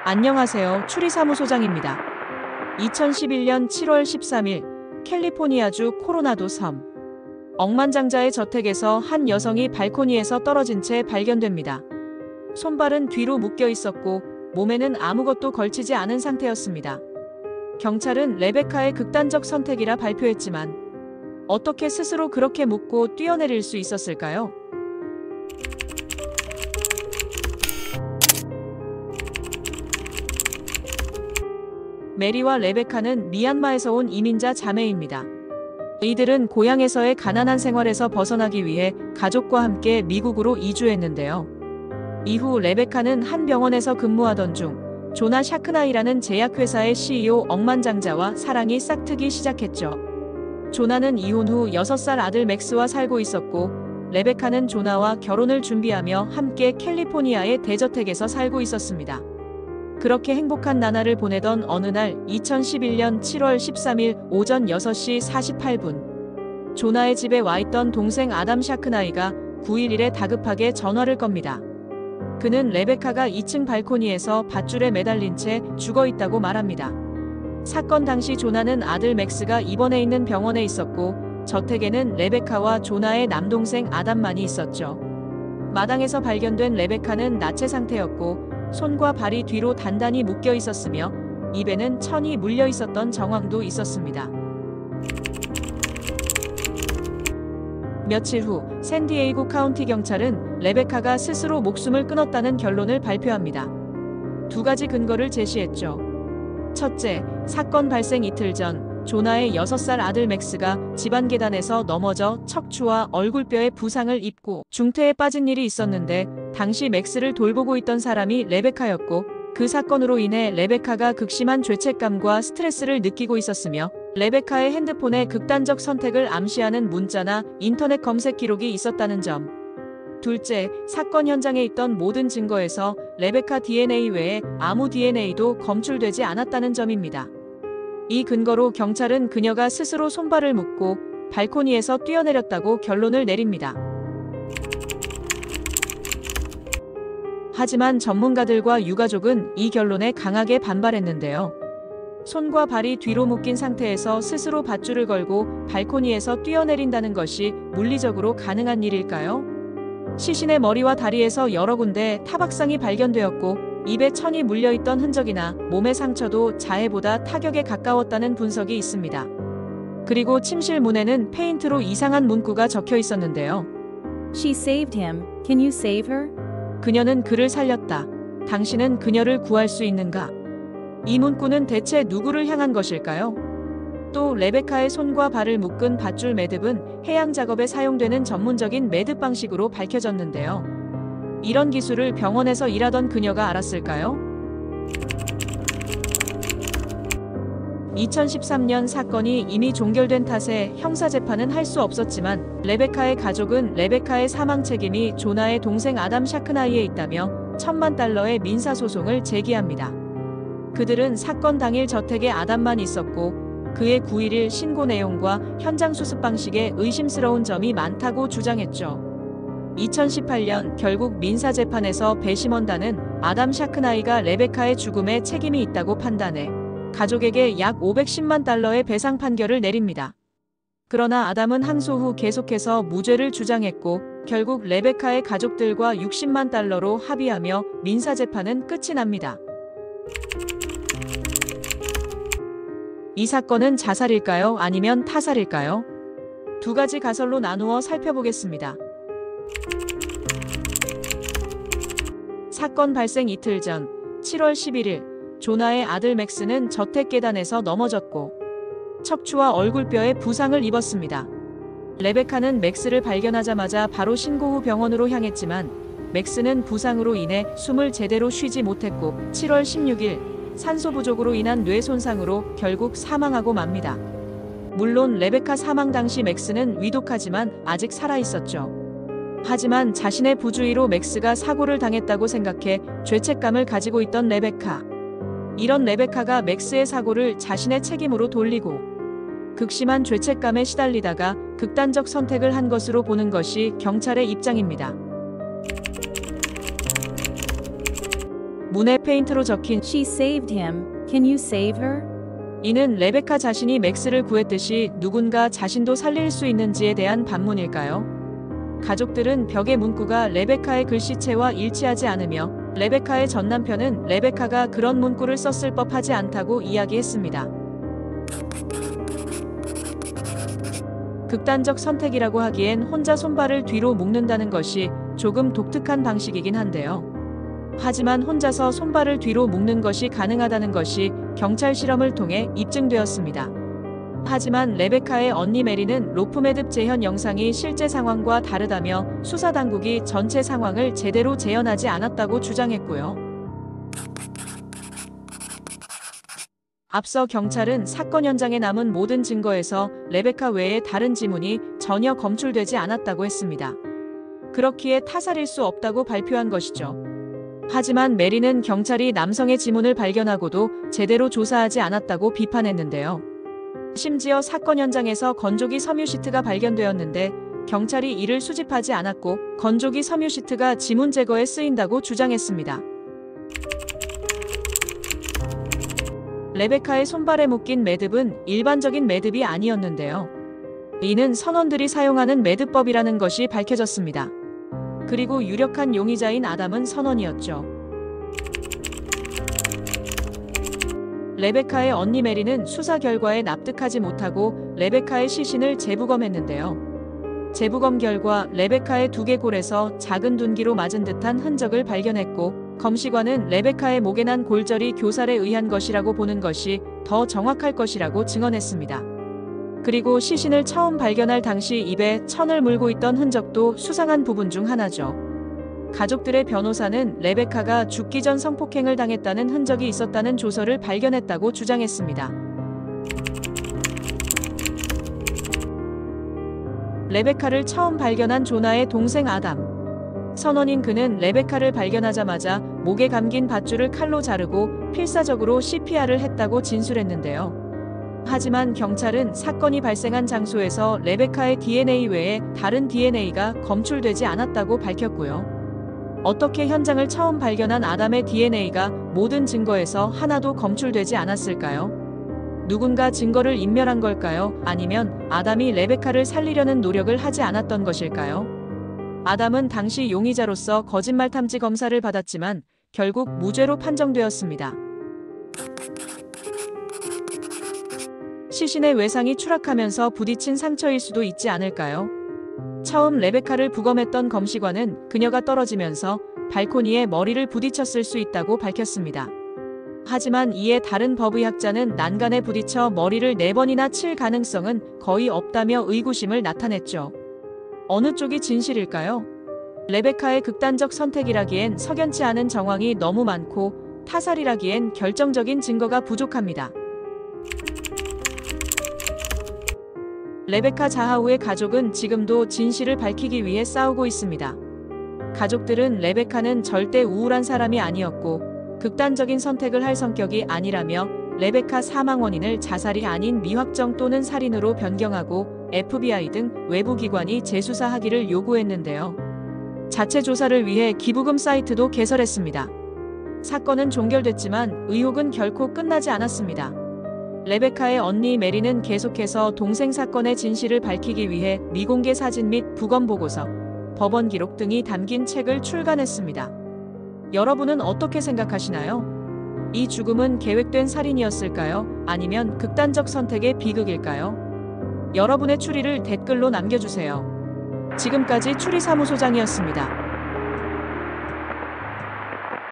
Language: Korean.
안녕하세요. 추리사무소장입니다. 2011년 7월 13일 캘리포니아주 코로나도 섬 억만장자의 저택에서 한 여성이 발코니에서 떨어진 채 발견됩니다. 손발은 뒤로 묶여 있었고 몸에는 아무것도 걸치지 않은 상태였습니다. 경찰은 레베카의 극단적 선택이라 발표했지만 어떻게 스스로 그렇게 묶고 뛰어내릴 수 있었을까요? 메리와 레베카는 미얀마에서 온 이민자 자매입니다. 이들은 고향에서의 가난한 생활에서 벗어나기 위해 가족과 함께 미국으로 이주했는데요. 이후 레베카는 한 병원에서 근무하던 중 조나 샤크나이라는 제약회사의 CEO 억만장자와 사랑이 싹트기 시작했죠. 조나는 이혼 후 6살 아들 맥스와 살고 있었고 레베카는 조나와 결혼을 준비하며 함께 캘리포니아의 대저택에서 살고 있었습니다. 그렇게 행복한 나날을 보내던 어느 날 2011년 7월 13일 오전 6시 48분 조나의 집에 와 있던 동생 아담 샤크나이가 911에 다급하게 전화를 겁니다. 그는 레베카가 2층 발코니에서 밧줄에 매달린 채 죽어 있다고 말합니다. 사건 당시 조나는 아들 맥스가 입원해 있는 병원에 있었고 저택에는 레베카와 조나의 남동생 아담만이 있었죠. 마당에서 발견된 레베카는 나체 상태였고 손과 발이 뒤로 단단히 묶여 있었으며 입에는 천이 물려 있었던 정황도 있었습니다. 며칠 후 샌디에이고 카운티 경찰은 레베카가 스스로 목숨을 끊었다는 결론을 발표합니다. 두 가지 근거를 제시했죠. 첫째, 사건 발생 이틀 전 조나의 6살 아들 맥스가 집안 계단에서 넘어져 척추와 얼굴뼈에 부상을 입고 중태에 빠진 일이 있었는데 당시 맥스를 돌보고 있던 사람이 레베카였고 그 사건으로 인해 레베카가 극심한 죄책감과 스트레스를 느끼고 있었으며 레베카의 핸드폰에 극단적 선택을 암시하는 문자나 인터넷 검색 기록이 있었다는 점. 둘째, 사건 현장에 있던 모든 증거에서 레베카 DNA 외에 아무 DNA도 검출되지 않았다는 점입니다. 이 근거로 경찰은 그녀가 스스로 손발을 묶고 발코니에서 뛰어내렸다고 결론을 내립니다. 하지만 전문가들과 유가족은 이 결론에 강하게 반발했는데요. 손과 발이 뒤로 묶인 상태에서 스스로 밧줄을 걸고 발코니에서 뛰어내린다는 것이 물리적으로 가능한 일일까요? 시신의 머리와 다리에서 여러 군데 타박상이 발견되었고 입에 천이 물려있던 흔적이나 몸의 상처도 자해보다 타격에 가까웠다는 분석이 있습니다. 그리고 침실 문에는 페인트로 이상한 문구가 적혀 있었는데요. She saved him. Can you save her? 그녀는 그를 살렸다. 당신은 그녀를 구할 수 있는가? 이 문구는 대체 누구를 향한 것일까요? 또 레베카의 손과 발을 묶은 밧줄 매듭은 해양 작업에 사용되는 전문적인 매듭 방식으로 밝혀졌는데요. 이런 기술을 병원에서 일하던 그녀가 알았을까요? 2013년 사건이 이미 종결된 탓에 형사재판은 할 수 없었지만 레베카의 가족은 레베카의 사망 책임이 조나의 동생 아담 샤크나이에 있다며 $10,000,000의 민사소송을 제기합니다. 그들은 사건 당일 저택에 아담만 있었고 그의 9.11 신고 내용과 현장 수습 방식에 의심스러운 점이 많다고 주장했죠. 2018년 결국 민사재판에서 배심원단은 아담 샤크나이가 레베카의 죽음에 책임이 있다고 판단해 가족에게 약 $510만 배상 판결을 내립니다. 그러나 아담은 항소 후 계속해서 무죄를 주장했고 결국 레베카의 가족들과 $60만 합의하며 민사재판은 끝이 납니다. 이 사건은 자살일까요? 아니면 타살일까요? 두 가지 가설로 나누어 살펴보겠습니다. 사건 발생 이틀 전 7월 11일 조나의 아들 맥스는 저택 계단에서 넘어졌고 척추와 얼굴뼈에 부상을 입었습니다. 레베카는 맥스를 발견하자마자 바로 신고 후 병원으로 향했지만 맥스는 부상으로 인해 숨을 제대로 쉬지 못했고 7월 16일 산소 부족으로 인한 뇌 손상으로 결국 사망하고 맙니다. 물론 레베카 사망 당시 맥스는 위독하지만 아직 살아있었죠. 하지만 자신의 부주의로 맥스가 사고를 당했다고 생각해 죄책감을 가지고 있던 레베카. 이런 레베카가 맥스의 사고를 자신의 책임으로 돌리고 극심한 죄책감에 시달리다가 극단적 선택을 한 것으로 보는 것이 경찰의 입장입니다. 문에 페인트로 적힌 She saved him. Can you save her? 이는 레베카 자신이 맥스를 구했듯이 누군가 자신도 살릴 수 있는지에 대한 반문일까요? 가족들은 벽의 문구가 레베카의 글씨체와 일치하지 않으며 레베카의 전 남편은 레베카가 그런 문구를 썼을 법하지 않다고 이야기했습니다. 극단적 선택이라고 하기엔 혼자 손발을 뒤로 묶는다는 것이 조금 독특한 방식이긴 한데요. 하지만 혼자서 손발을 뒤로 묶는 것이 가능하다는 것이 경찰 실험을 통해 입증되었습니다. 하지만 레베카의 언니 메리는 로프매듭 재현 영상이 실제 상황과 다르다며 수사 당국이 전체 상황을 제대로 재현하지 않았다고 주장했고요. 앞서 경찰은 사건 현장에 남은 모든 증거에서 레베카 외에 다른 지문이 전혀 검출되지 않았다고 했습니다. 그렇기에 타살일 수 없다고 발표한 것이죠. 하지만 메리는 경찰이 남성의 지문을 발견하고도 제대로 조사하지 않았다고 비판했는데요. 심지어 사건 현장에서 건조기 섬유 시트가 발견되었는데 경찰이 이를 수집하지 않았고 건조기 섬유 시트가 지문 제거에 쓰인다고 주장했습니다. 레베카의 손발에 묶인 매듭은 일반적인 매듭이 아니었는데요. 이는 선원들이 사용하는 매듭법이라는 것이 밝혀졌습니다. 그리고 유력한 용의자인 아담은 선원이었죠. 레베카의 언니 메리는 수사 결과에 납득하지 못하고 레베카의 시신을 재부검했는데요. 재부검 결과 레베카의 두개골에서 작은 둔기로 맞은 듯한 흔적을 발견했고 검시관은 레베카의 목에 난 골절이 교살에 의한 것이라고 보는 것이 더 정확할 것이라고 증언했습니다. 그리고 시신을 처음 발견할 당시 입에 천을 물고 있던 흔적도 수상한 부분 중 하나죠. 가족들의 변호사는 레베카가 죽기 전 성폭행을 당했다는 흔적이 있었다는 조서를 발견했다고 주장했습니다. 레베카를 처음 발견한 조나의 동생 아담. 선원인 그는 레베카를 발견하자마자 목에 감긴 밧줄을 칼로 자르고 필사적으로 CPR을 했다고 진술했는데요. 하지만 경찰은 사건이 발생한 장소에서 레베카의 DNA 외에 다른 DNA가 검출되지 않았다고 밝혔고요. 어떻게 현장을 처음 발견한 아담의 DNA가 모든 증거에서 하나도 검출되지 않았을까요? 누군가 증거를 인멸한 걸까요? 아니면 아담이 레베카를 살리려는 노력을 하지 않았던 것일까요? 아담은 당시 용의자로서 거짓말 탐지 검사를 받았지만 결국 무죄로 판정되었습니다. 시신의 외상이 추락하면서 부딪힌 상처일 수도 있지 않을까요? 처음 레베카를 부검했던 검시관은 그녀가 떨어지면서 발코니에 머리를 부딪혔을 수 있다고 밝혔습니다. 하지만 이에 다른 법의학자는 난간에 부딪혀 머리를 4번이나 칠 가능성은 거의 없다며 의구심을 나타냈죠. 어느 쪽이 진실일까요? 레베카의 극단적 선택이라기엔 석연치 않은 정황이 너무 많고 타살이라기엔 결정적인 증거가 부족합니다. 레베카 자하우의 가족은 지금도 진실을 밝히기 위해 싸우고 있습니다. 가족들은 레베카는 절대 우울한 사람이 아니었고 극단적인 선택을 할 성격이 아니라며 레베카 사망 원인을 자살이 아닌 미확정 또는 살인으로 변경하고 FBI 등 외부 기관이 재수사하기를 요구했는데요. 자체 조사를 위해 기부금 사이트도 개설했습니다. 사건은 종결됐지만 의혹은 결코 끝나지 않았습니다. 레베카의 언니 메리는 계속해서 동생 사건의 진실을 밝히기 위해 미공개 사진 및 부검 보고서, 법원 기록 등이 담긴 책을 출간했습니다. 여러분은 어떻게 생각하시나요? 이 죽음은 계획된 살인이었을까요? 아니면 극단적 선택의 비극일까요? 여러분의 추리를 댓글로 남겨주세요. 지금까지 추리사무소장이었습니다.